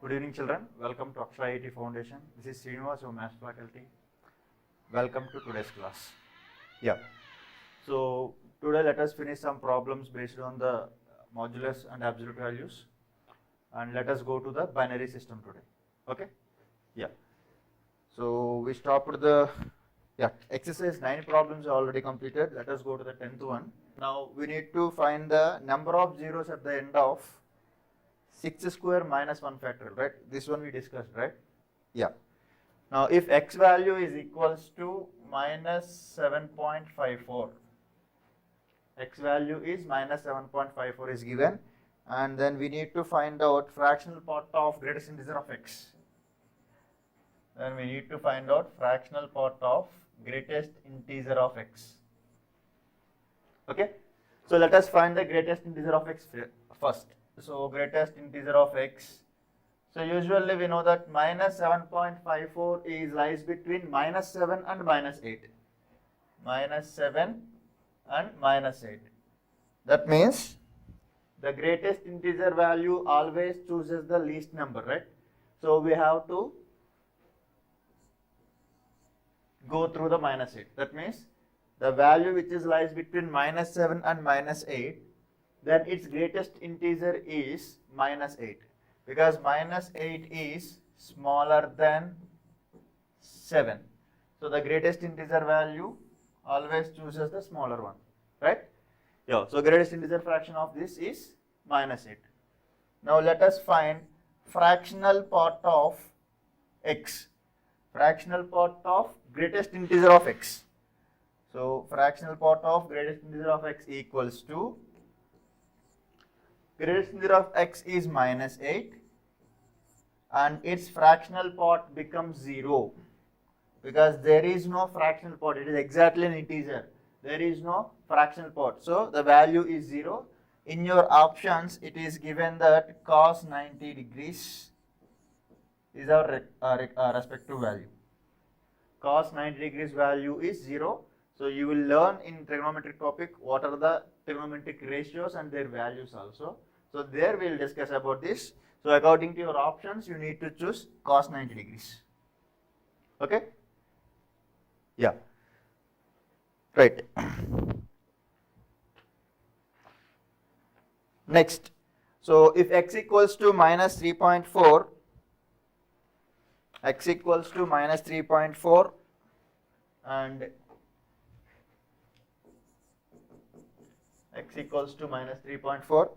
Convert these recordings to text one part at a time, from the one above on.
Good evening, children. Welcome to Akshara IT Foundation. This is Srinivas, your maths faculty. Welcome to today's class. So today let us finish some problems based on the modulus and absolute values, and let us go to the binary system today. Okay? So we stopped the exercise 9 problems are already completed. Let us go to the 10th one. Now we need to find the number of zeros at the end of 6 square minus 1 factorial, right? This one we discussed, right? Now if x value is equals to minus 7.54, x value is minus 7.54 is given, and then we need to find out fractional part of greatest integer of x. Then we need to find out fractional part of greatest integer of x. Okay, so let us find the greatest integer of x first. So greatest integer of x. So usually we know that minus 7.54 is lies between minus 7 and minus 8. Minus 7 and minus 8. That means the greatest integer value always chooses the least number, right? So we have to go through the minus 8. That means the value which is lies between minus 7 and minus 8, then its greatest integer is minus 8, because minus 8 is smaller than 7. So the greatest integer value always chooses the smaller one, right? So greatest integer fraction of this is minus 8. Now let us find fractional part of x. Fractional part of greatest integer of x. So fractional part of greatest integer of x equals to, greatest integer of x is minus 8 and its fractional part becomes 0, because there is no fractional part, it is exactly an integer, there is no fractional part, so the value is 0. In your options it is given that cos 90 degrees is our respective value. Cos 90 degrees value is 0. So you will learn in trigonometric topic what are the trigonometric ratios and their values also. So there we will discuss about this. So according to your options, you need to choose cos 90 degrees. Okay? Right. Next. So if x equals to minus 3.4, x equals to minus 3.4 and x equals to minus 3.4,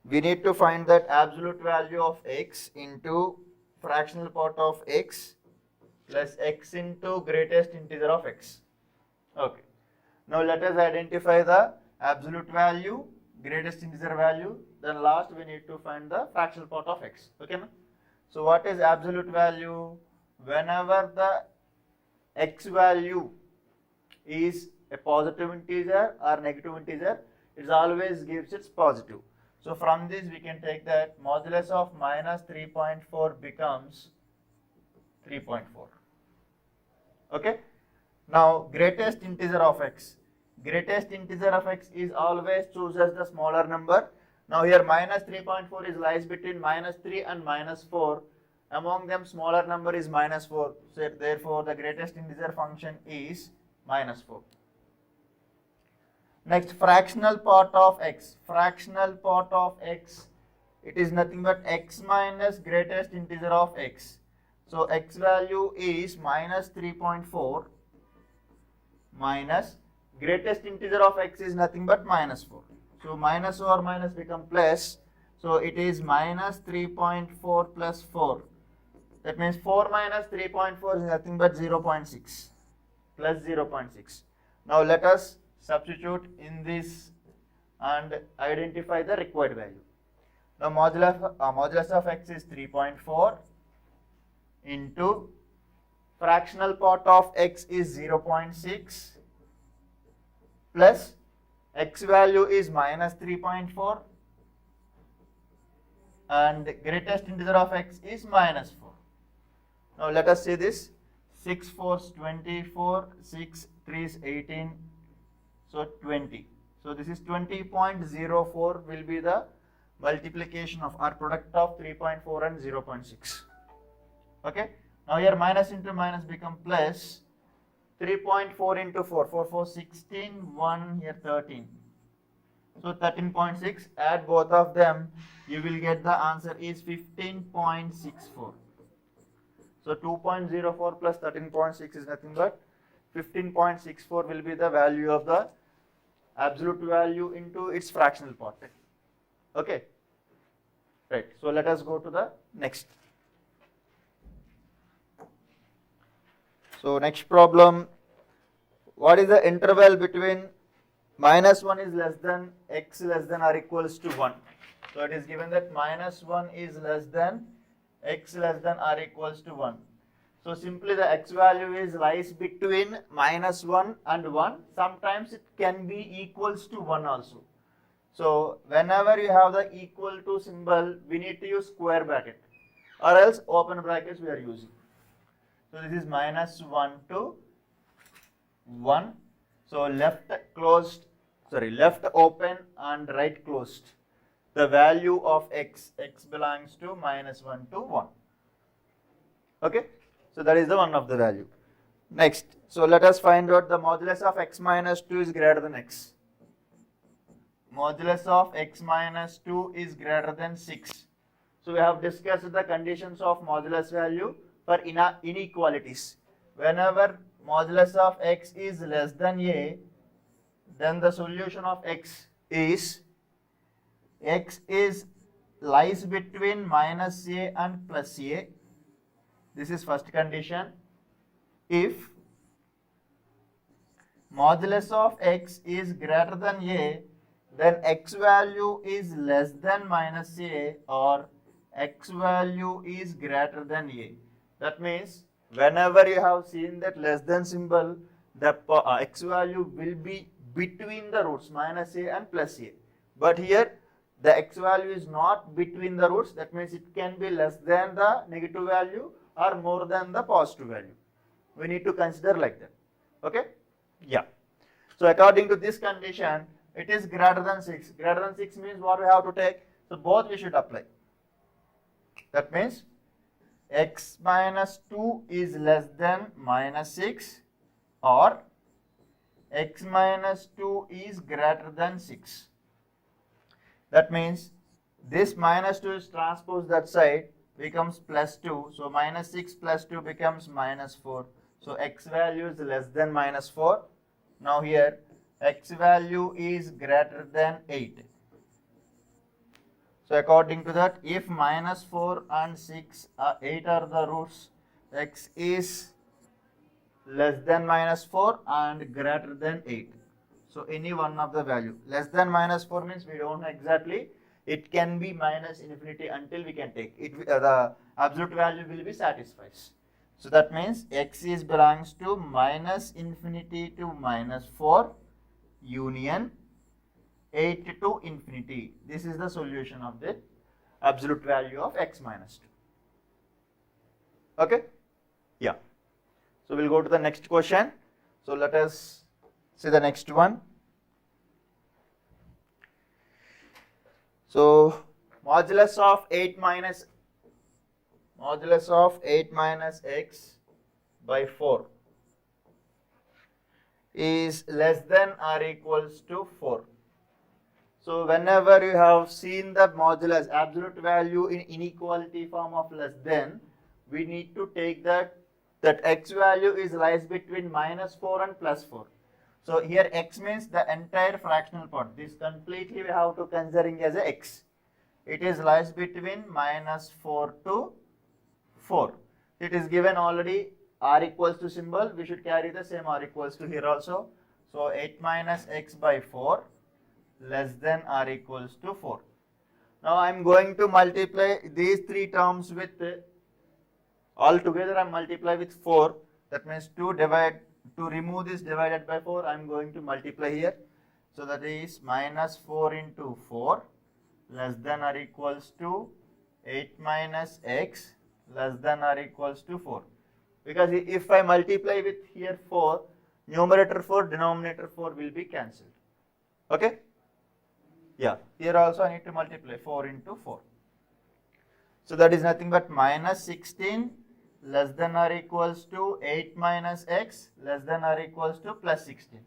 we need to find that absolute value of x into fractional part of x plus x into greatest integer of x. Okay. Now let us identify the absolute value, greatest integer value, then last we need to find the fractional part of x. Okay. So what is absolute value? Whenever the x value is a positive integer or negative integer, it always gives its positive. So from this we can take that modulus of minus 3.4 becomes 3.4. Okay. Now greatest integer of x. Greatest integer of x is always chooses the smaller number. Now here minus 3.4 is lies between minus 3 and minus 4. Among them smaller number is minus 4. So therefore the greatest integer function is minus 4. Next, fractional part of x. Fractional part of x, it is nothing but x minus greatest integer of x. So x value is minus 3.4 minus greatest integer of x is nothing but minus 4. So minus over minus become plus. So it is minus 3.4 plus 4. That means 4 minus 3.4 is nothing but 0.6 plus 0.6. Now let us substitute in this and identify the required value. Now modulus of x is 3.4 into fractional part of x is 0.6 plus x value is minus 3.4 and greatest integer of x is minus 4. Now let us see this. 6 4s 24, 6 3s 18, so 20. So this is 20.04 will be the multiplication of or product of 3.4 and 0.6. Okay. Now here minus into minus become plus. 3.4 into 4, 4, 4, 16, 1 here 13. So 13.6, add both of them, you will get the answer is 15.64. So 2.04 plus 13.6 is nothing but 15.64 will be the value of the absolute value into its fractional part. Okay. Right. So let us go to the next. So next problem, what is the interval between minus 1 is less than x less than or equals to 1. So it is given that minus 1 is less than x less than or equals to 1. So simply the x value is lies between minus 1 and 1. Sometimes it can be equals to 1 also. So whenever you have the equal to symbol, we need to use square bracket or else open brackets we are using. So this is minus 1 to 1. So left open and right closed. The value of x belongs to minus 1 to 1. Okay. So that is the one of the value. Next. So let us find out the modulus of x minus 2 is greater than x. Modulus of x minus 2 is greater than 6. So we have discussed the conditions of modulus value for inequalities. Whenever modulus of x is less than a, then the solution of x is lies between minus a and plus a. This is first condition. If modulus of x is greater than a, then x value is less than minus a or x value is greater than a. That means whenever you have seen that less than symbol, the x value will be between the roots minus a and plus a. But here the x value is not between the roots. That means it can be less than the negative value or more than the positive value. We need to consider like that. Okay? Yeah. So according to this condition, it is greater than 6. Greater than 6 means what we have to take? So both we should apply. That means x minus 2 is less than minus 6 or x minus 2 is greater than 6. That means this minus 2 is transposed that side, becomes plus 2. So minus 6 plus 2 becomes minus 4. So x value is less than minus 4. Now here x value is greater than 8. So according to that, if minus 4 and 6 are 8 are the roots, x is less than minus 4 and greater than 8. So any one of the value. Less than minus 4 means we don't know exactly. It can be minus infinity until we can take it. The absolute value will be satisfied. So that means x is belongs to minus infinity to minus 4 union 8 to infinity. This is the solution of the absolute value of x minus 2. Okay? Yeah. So we'll go to the next question. So let us see the next one. So modulus of 8 minus x by 4 is less than or equals to 4. So whenever you have seen the modulus absolute value in inequality form of less than, we need to take that x value is lies between minus 4 and plus 4. So here x means the entire fractional part. This completely we have to considering as a x. It is lies between minus 4 to 4. It is given already r equals to symbol. We should carry the same r equals to here also. So 8 minus x by 4 less than or equals to 4. Now I am going to multiply these three terms with all together. I multiply with 4. That means to remove this divided by 4, I am going to multiply here. So that is minus 4 into 4 less than or equals to 8 minus x less than or equals to 4. Because if I multiply with here 4, numerator 4, denominator 4 will be cancelled. Okay? Yeah. Here also I need to multiply 4 into 4. So that is nothing but minus 16 less than or equals to 8 minus x less than or equals to plus 16.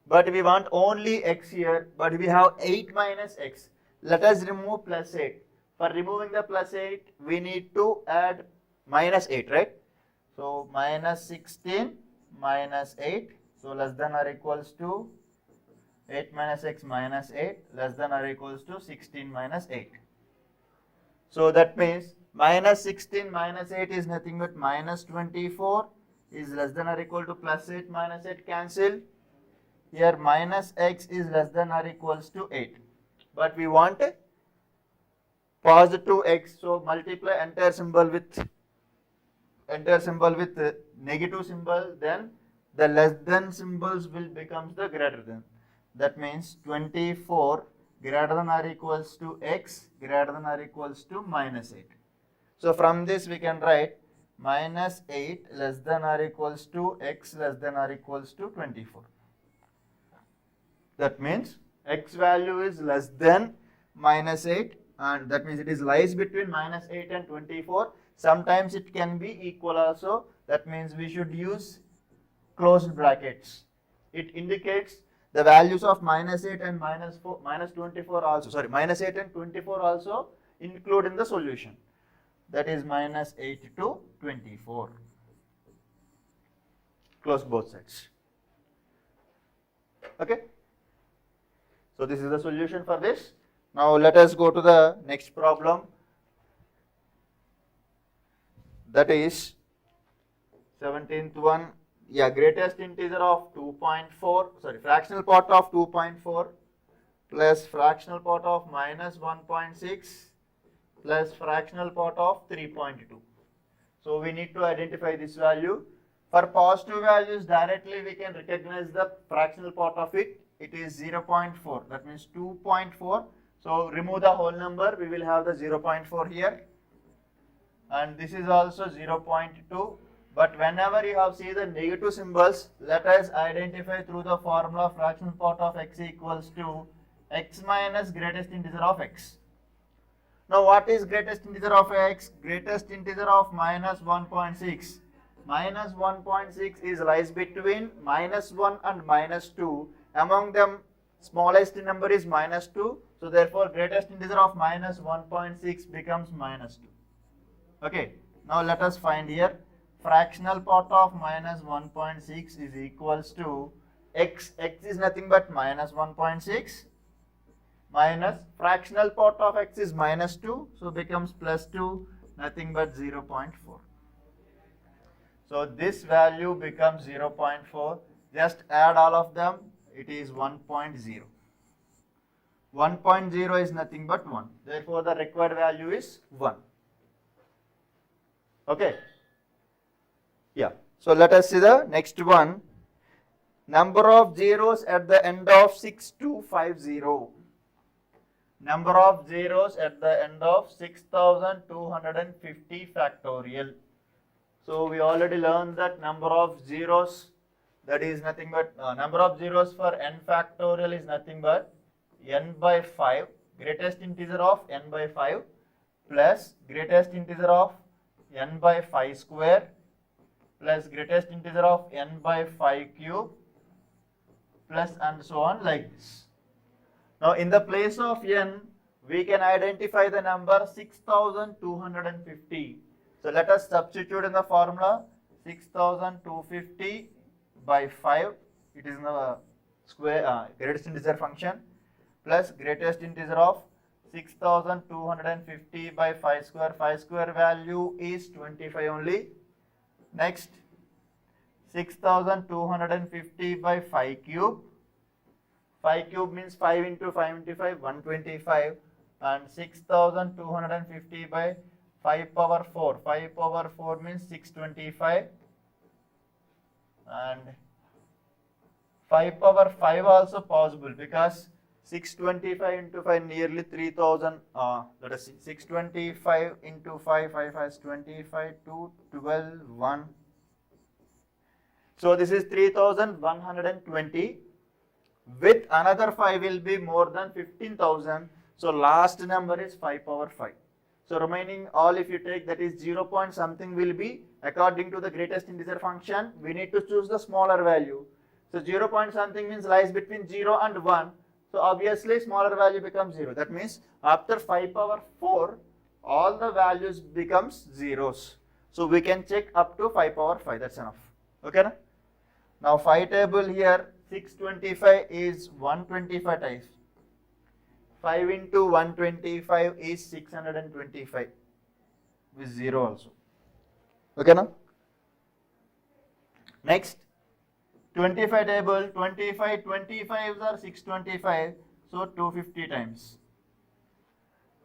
But we want only x here, but we have 8 minus x. Let us remove plus 8. For removing the plus 8, we need to add minus 8, right? So minus 16 minus 8, so less than or equals to 8 minus x minus 8 less than or equals to 16 minus 8. So that means minus 16 minus 8 is nothing but minus 24 is less than or equal to plus 8 minus 8 cancel. Here minus x is less than or equals to 8. But we want a positive x, so multiply entire symbol with negative symbol, then the less than symbols will becomes the greater than. That means 24 greater than or equals to x greater than or equals to minus 8. So from this we can write minus 8 less than or equals to x less than or equals to 24. That means x value is less than minus 8, and that means it is lies between minus 8 and 24. Sometimes it can be equal also. That means we should use closed brackets. It indicates the values of minus 8 and minus 24 also. Sorry, minus 8 and 24 also include in the solution. That is minus 8 to 24. Close both sides. Okay. So this is the solution for this. Now let us go to the next problem. That is 17th one. Yeah, greatest integer of 2.4, sorry, fractional part of 2.4 plus fractional part of minus 1.6 plus fractional part of 3.2. So we need to identify this value. For positive values, directly we can recognize the fractional part of it. It is 0.4. That means 2.4. So remove the whole number. We will have the 0.4 here. And this is also 0.2. But whenever you have seen the negative symbols, let us identify through the formula fractional part of x equals to x minus greatest integer of x. Now what is greatest integer of x? Greatest integer of minus 1.6. Minus 1.6 is lies between minus 1 and minus 2. Among them, smallest number is minus 2. So therefore greatest integer of minus 1.6 becomes minus 2. Okay. Now let us find here. Fractional part of minus 1.6 is equals to x. X is nothing but minus 1.6 minus fractional part of x is minus 2. So becomes plus 2, nothing but 0.4. So this value becomes 0.4. Just add all of them. It is 1.0. 1.0 is nothing but 1. Therefore the required value is 1. Okay. Yeah. So let us see the next one. Number of zeros at the end of 6250. Number of zeros at the end of 6250 factorial. So we already learned that number of zeros, that is nothing but number of zeros for n factorial is nothing but n by 5, greatest integer of n by 5 plus greatest integer of n by 5 square plus greatest integer of n by 5 cube plus and so on like this. Now in the place of n, we can identify the number 6250. So let us substitute in the formula 6250 by 5. It is in the square greatest integer function plus greatest integer of 6250 by 5 square. 5 square value is 25 only. Next 6250 by 5 cube. 5 cube means 5 into 5 into 5, 125, and 6250 by 5 power 4. 5 power 4 means 625, and 5 power 5 also possible because 625 into 5 nearly 3000. Let us see, 625 into 5, 5 has 25, 2, 12, 1. So this is 3120. With another 5 will be more than 15,000. So last number is 5 power 5. So remaining all if you take, that is 0 point something will be, according to the greatest integer function, we need to choose the smaller value. So 0 point something means lies between 0 and 1. So obviously smaller value becomes 0. That means after 5 power 4, all the values becomes zeros. So we can check up to 5 power 5. That's enough. Okay. Now 5 table here, 625 is 125 times. 5 into 125 is 625 with 0 also. Okay now? Next, 25 table, 25 25s are 625, so 250 times.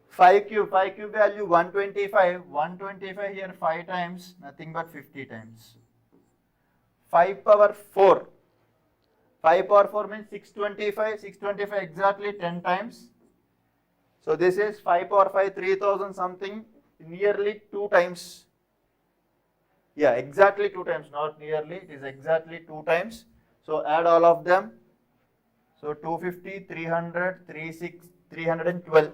5 cube value 125, 125 here 5 times, nothing but 50 times. 5 power 4, 5 power 4 means 625, 625 exactly 10 times. So this is 5 power 5, 3000 something, nearly 2 times. Yeah, exactly 2 times, not nearly, it is exactly 2 times. So add all of them. So 250, 300, 36, 312.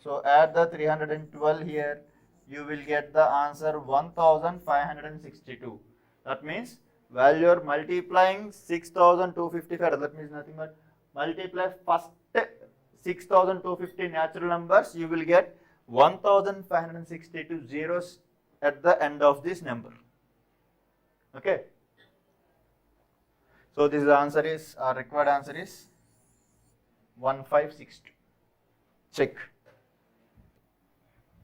So add the 312 here, you will get the answer 1562. That means while you are multiplying 6255, that means nothing but multiply first 6250 natural numbers, you will get 1562 zeros at the end of this number. Okay. So this answer is, our required answer is 1562. Check.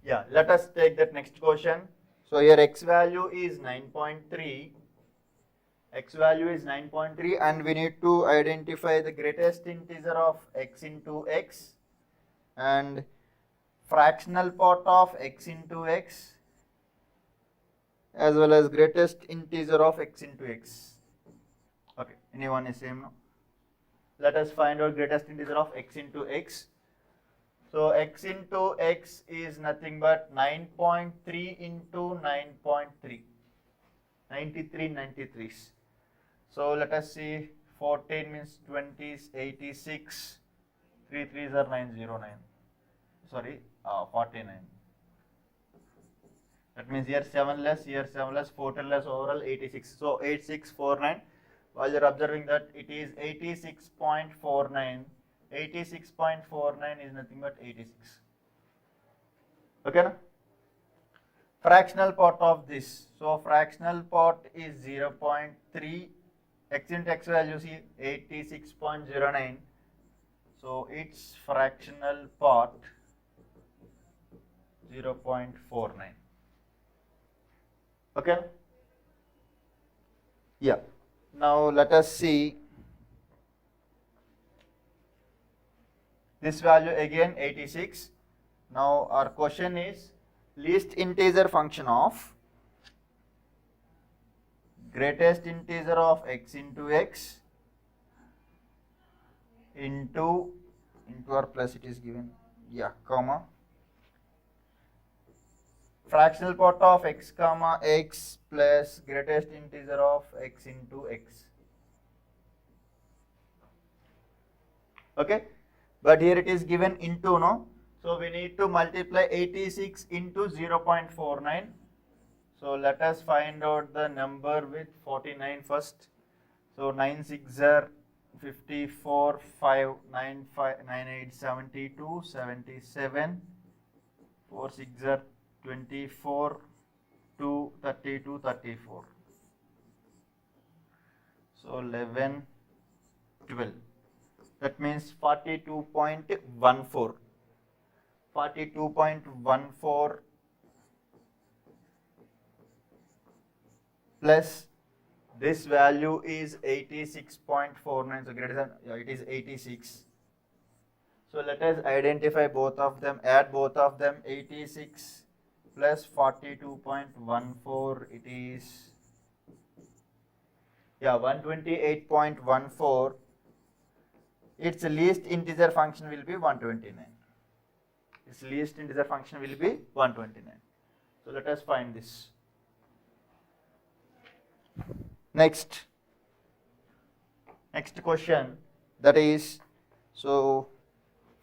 Yeah, let us take that next question. So here x value is 9.3. X value is 9.3 and we need to identify the greatest integer of x into x and fractional part of x into x as well as greatest integer of x into x. Okay, anyone is same now? Let us find out greatest integer of x into x. So x into x is nothing but 9.3 into 9.3, 93 93s. So let us see, 14 means 20 is 86, 3 3s are 909, sorry 49. That means here 7 less, 14 less, overall 86. So 8649, while you are observing that it is 86.49, 86.49 is nothing but 86. Okay, na? Fractional part of this. So fractional part is 0.3. X into x value, see 86.09. So its fractional part 0.49. Okay. Yeah. Now let us see this value again 86. Now our question is least integer function of greatest integer of x into x into or plus it is given, yeah, comma fractional part of x comma x plus greatest integer of x into x. Okay, but here it is given into, no, so we need to multiply 86 into 0.49. So let us find out the number with 49 first. So 9 6 are 54, 5 9 5 9 8 72, 77, 4 6 are 24, 2 32, 34. So 11, 12. That means 42.14. 42.14 plus this value is 86.49, so greater than, yeah, it is 86. So let us identify both of them, add both of them. 86 plus 42.14, it is, yeah, 128.14. Its least integer function will be 129. Its least integer function will be 129. So let us find this. Next question, that is, so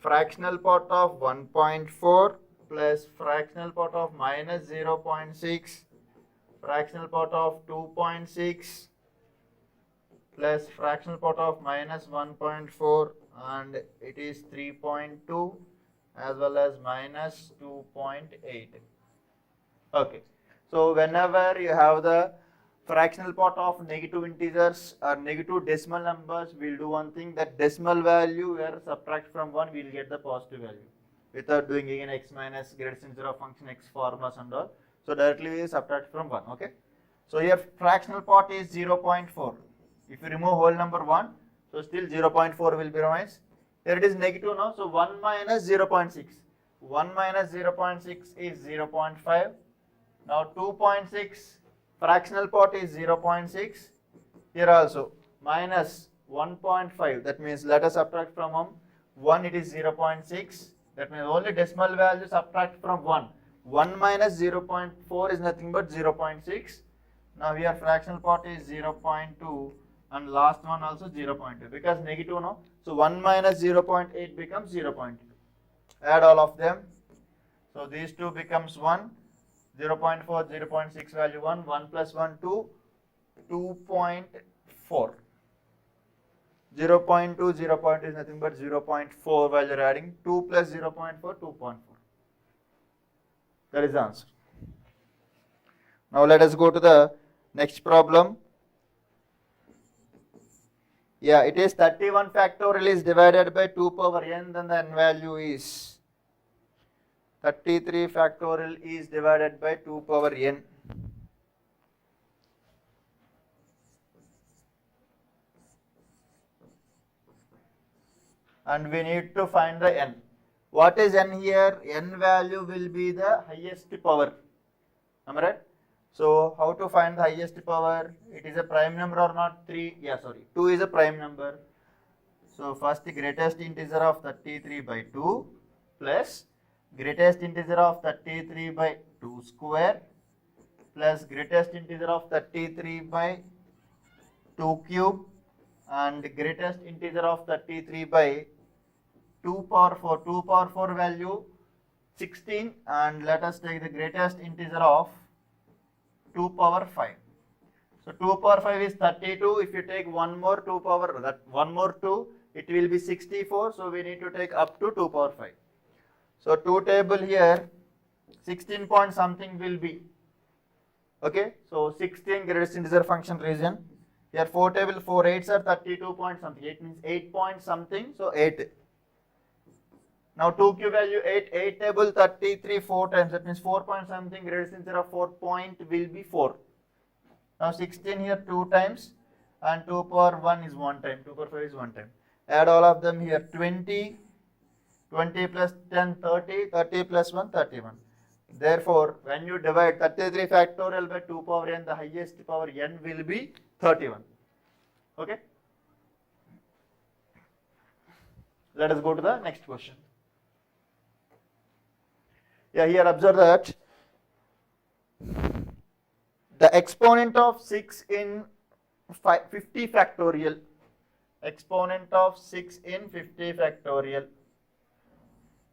fractional part of 1.4 plus fractional part of minus 0.6, fractional part of 2.6 plus fractional part of minus 1.4, and it is 3.2 as well as minus 2.8. Okay, so whenever you have the fractional part of negative integers or negative decimal numbers, we'll do one thing, that decimal value where subtract from 1, we'll get the positive value without doing again x minus greatest integer of function x formulas and all. So directly we subtract from 1. Okay, so here fractional part is 0.4. If you remove whole number 1, so still 0.4 will be remains. Here it is negative now, so 1 minus 0.6. 1 minus 0.6 is 0.5. Now 2.6 fractional part is 0.6. Here also minus 1.5. That means let us subtract from 1, it is 0.6. That means only decimal value subtract from 1. 1 minus 0.4 is nothing but 0.6. Now here fractional part is 0.2 and last one also 0.2 because negative now. So 1 minus 0.8 becomes 0.2. Add all of them. So these two becomes 1. 0.4, 0.6 value 1, 1 plus 1, 2, 2.4. 0.2, 0.2 is nothing but 0.4 while you are adding 2 plus 0.4, 2.4. That is the answer. Now let us go to the next problem. Yeah, it is 31 factorial is divided by 2 power n, then the n value is 33 factorial is divided by 2 power n. And we need to find the n. What is n here? N value will be the highest power. Am I right? So how to find the highest power? It is a prime number or not? 3, yeah, sorry, 2 is a prime number. So first the greatest integer of 33 by 2 plus greatest integer of 33 by 2 square plus greatest integer of 33 by 2 cube and greatest integer of 33 by 2 power 4. 2 power 4 value 16, and let us take the greatest integer of 2 power 5. So 2 power 5 is 32. If you take one more 2 power, that one more 2, it will be 64. So we need to take up to 2 power 5. So 2 table here 16 point something will be. Okay, so 16 greatest integer function region. Here 4 table 4 8s are 32 point something. 8 means 8 point something. So 8. Now 2 cube value 8. 8 table 33 4 times. That means 4 point something. Greatest integer of 4 point will be 4. Now 16 here 2 times and 2 power 1 is 1 time. 2 power 5 is 1 time. Add all of them here. 20. 20 plus 10, 30, 30 plus 1, 31. Therefore, when you divide 33 factorial by 2 power n, the highest power n will be 31. Okay? Let us go to the next question. Yeah, here observe that the exponent of 6 in 50 factorial, exponent of 6 in 50 factorial,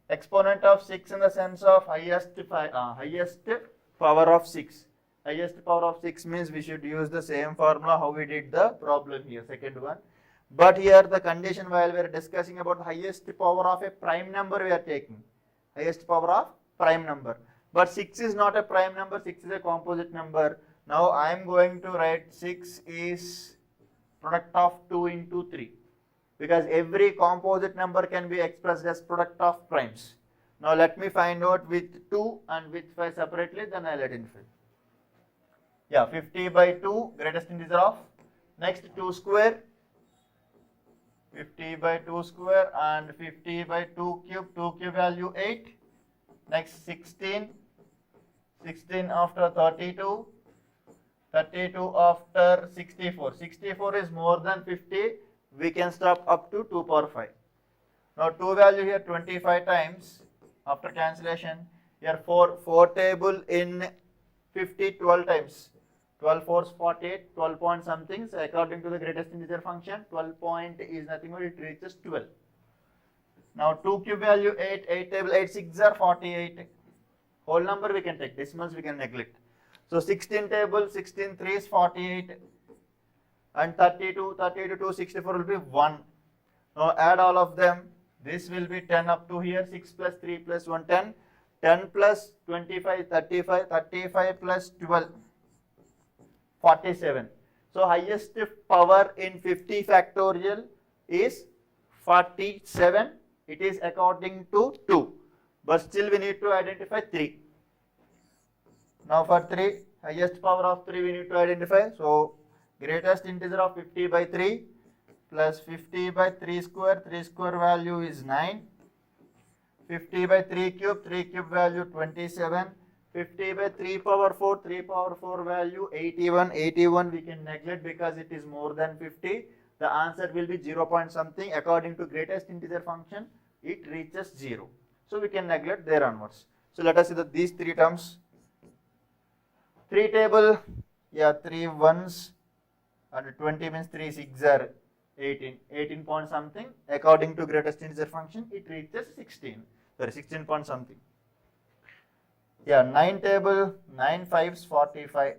exponent of 6 in the sense of highest power of 6. Highest power of 6 means we should use the same formula how we did the problem here, second one. But here the condition while we are discussing about highest power of a prime number we are taking. Highest power of prime number. But 6 is not a prime number, 6 is a composite number. Now I am going to write 6 is product of 2 into 3. Because every composite number can be expressed as product of primes. Now let me find out with 2 and with 5 separately, then I'll identify. Yeah, 50 by 2, greatest integer of, next 2 square, 50 by 2 square and 50 by 2 cube value 8, next 16, 16 after 32, 32 after 64, 64 is more than 50, we can stop up to 2 power 5. Now 2 value here 25 times after cancellation. Here 4 table in 50 12 times. 12 4s 48, 12 point something. So according to the greatest integer function, 12 point is nothing but it reaches 12. Now 2 cube value 8, 8 table 8, 6 are 48. Whole number we can take, decimals we can neglect. So 16 table, 16 3 is 48. And 32, 32 to 64 will be 1. Now add all of them. This will be 10 up to here, 6 plus 3 plus 1, 10. 10 plus 25, 35, 35 plus 12, 47. So highest power in 50 factorial is 47. It is according to 2. But still we need to identify 3. Now for 3, highest power of 3 we need to identify. So greatest integer of 50 by 3 plus 50 by 3 square value is 9. 50 by 3 cube value 27. 50 by 3 power 4 value 81. 81 we can neglect because it is more than 50. The answer will be 0 point something. According to greatest integer function, it reaches 0. So we can neglect there onwards. So let us see that these 3 terms. 3 table, yeah, 3 ones and 20 means 3 6 are 18. 18 point something. According to greatest integer function, it reaches 16. Sorry, 16 point something. Yeah, 9 table, 9 5s 45.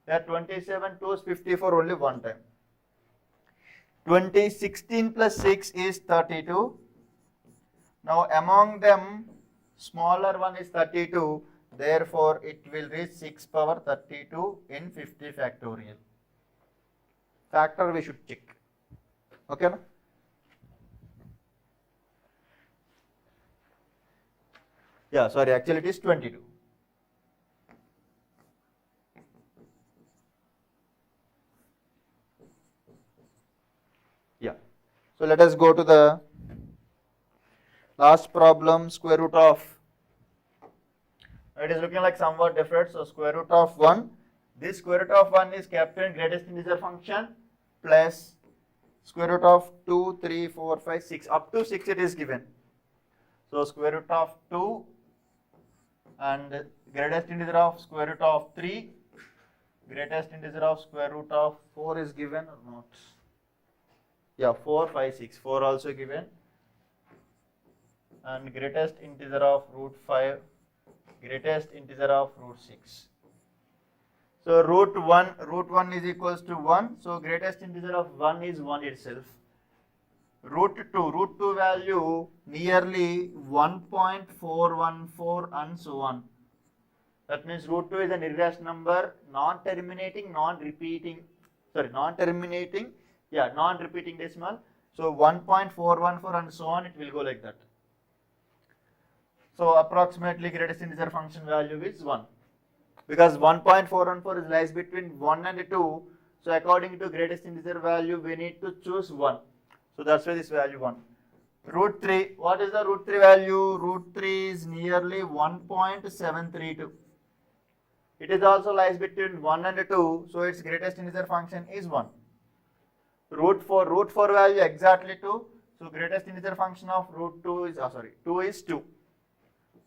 Yeah, 27 2s 54 only one time. 16 plus 6 is 32. Now among them, smaller one is 32. Therefore, it will reach 6 power 32 in 50 factorial. Factor we should check. Okay? No? Yeah, sorry, actually it is 22. Yeah. So let us go to the last problem, square root of. It is looking like somewhat different. So square root of 1. This square root of 1 is kept in greatest integer function plus square root of 2, 3, 4, 5, 6. Up to 6 it is given. So square root of 2 and greatest integer of square root of 3. Greatest integer of square root of 4 is given or not? Yeah, 4, 5, 6. 4 also given. And greatest integer of root 5. Greatest integer of root 6. So root 1 is equals to 1. So greatest integer of 1 is 1 itself. Root 2 value nearly 1.414 and so on. That means root 2 is an irrational number, non-terminating, non-repeating decimal. So 1.414 and so on, it will go like that. So approximately greatest integer function value is 1. Because 1.414 lies between 1 and 2. So according to greatest integer value, we need to choose 1. So that's why this value 1. Root 3, what is the root 3 value? Root 3 is nearly 1.732. It is also lies between 1 and 2. So its greatest integer function is 1. Root 4 value exactly 2. So greatest integer function of root 2 is 2.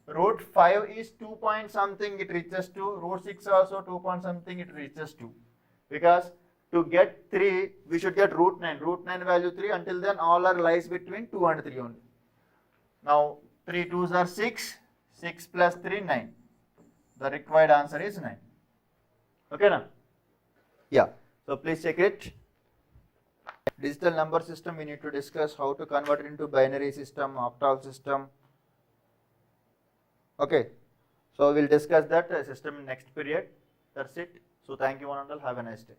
Root 5 is 2 point something, it reaches 2. Root 6 also 2 point something, it reaches 2. Because to get 3, we should get root 9. Root 9 value 3. Until then, all are lies between 2 and 3 only. Now, 3 2s are 6. 6 plus 3, 9. The required answer is 9. Okay, now? Yeah. So, please check it. Digital number system, we need to discuss how to convert it into binary system, octal system. Okay. So, we will discuss that system in next period. That's it. So, thank you one and all. Have a nice day.